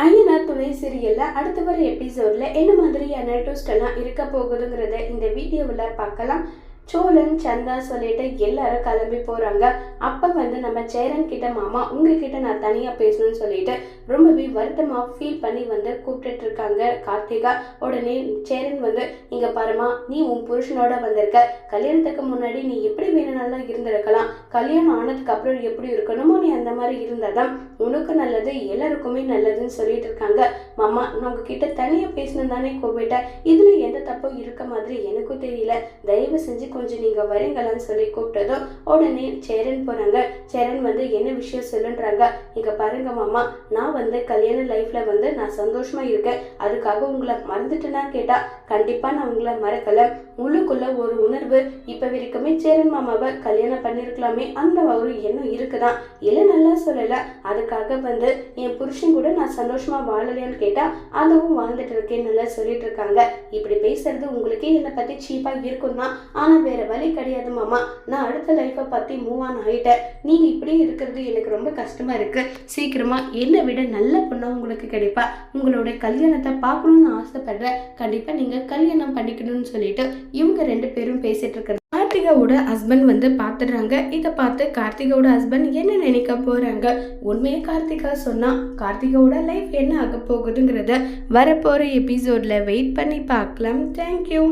ஐயனார் துணை சீரியல்ல அடுத்த வர எபிசோட்ல என்ன மாதிரியான ட்விஸ்ட் எல்லாம் இருக்க போகுதுங்கிறத இந்த வீடியோவில் பார்க்கலாம். சோழன் சந்தா சொல்லிட்டு எல்லாரும் கிளம்பி போறாங்க. அப்ப நம்ம சேரன் கிட்ட, மாமா உங்ககிட்ட நான் தனியா பேசணும்னு சொல்லிட்டு ரொம்பவே வருத்தமா ஃபீல் பண்ணி கூப்பிட்டு இருக்காங்க கார்த்திகா. உடனே சேரன் இங்க பாருமா, நீ உன் புருஷனோட வந்திருக்க, கல்யாணத்துக்கு முன்னாடி நீ எப்படி வேணும்னாலும் இருந்திருக்கலாம், கல்யாணம் ஆனதுக்கு அப்புறம் எப்படி இருக்கணுமோ நீ அந்த மாதிரி இருந்தாதான் உனக்கு நல்லது, எல்லாருக்குமே நல்லதுன்னு சொல்லிட்டு இருக்காங்க. மாமா நான் உங்ககிட்ட தனியா பேசணும் தானே கூப்பிட்டேன், இதுல எந்த தப்பும் இருக்க மாதிரி எனக்கும் தெரியல, தயவு செஞ்சு கொஞ்சம் நீங்க வரீங்களான்னு சொல்லி கூப்பிட்டதும் உடனே சேரன் போறாங்க. சேரன் என்ன விஷயம் சொல்லுன்றாங்க. இங்க பாருங்க மாமா, நான் கல்யாண லைஃப்ல நான் சந்தோஷமா இருக்கேன், அதுக்காக உங்களை மறந்துட்டேன்னா கேட்டா கண்டிப்பா நான் உங்களை மறக்கல. உள்ளுக்குள்ள ஒரு உணர்வு இப்ப வரைக்குமே சேரன் மாமாவை கல்யாணம் பண்ணிருக்கலாமே அந்த ஒரு எண்ணம் இருக்குதான், இல்ல நல்லா சொல்லல, அதுக்காக என் புருஷன் கூட நான் சந்தோஷமா வாழலையான்னு கேட்டா அதுவும் வாழ்ந்துட்டு இருக்கேன் நல்லா சொல்லிட்டு இருக்காங்க. இப்படி பேசுறது உங்களுக்கே என்னை பத்தி சீப்பா இருக்கும் தான், ஆனா வேற வழி கிடையாது மாமா, நான் அடுத்த லைஃப்பை பத்தி மூவ் ஆன் ஆகிட்டேன், நீங்க இப்படி இருக்கிறது எனக்கு ரொம்ப கஷ்டமா இருக்கு, சீக்கிரமா என்னை விட நல்ல பொண்ணா உங்களுக்கு கிடைப்பா, உங்களுடைய கல்யாணத்தை பார்க்கணும்னு ஆசைப்படுறேன், கண்டிப்பா நீங்க கல்யாணம் பண்ணிக்கணும்னு சொல்லிட்டு இவங்க ரெண்டு பேரும் பேசிட்டு இருக்காங்க. கார்த்திகாவோட ஹஸ்பண்ட் பாத்துடுறாங்க. இதை பார்த்து கார்த்திகாவோட ஹஸ்பண்ட் என்ன நினைக்க போறாங்க, உண்மையே கார்த்திகா சொன்னா கார்த்திகாவோட லைஃப் என்ன ஆக போகுதுங்கிறத வரப்போற எபிசோட்ல வெயிட் பண்ணி பார்க்கலாம். தேங்க்யூ.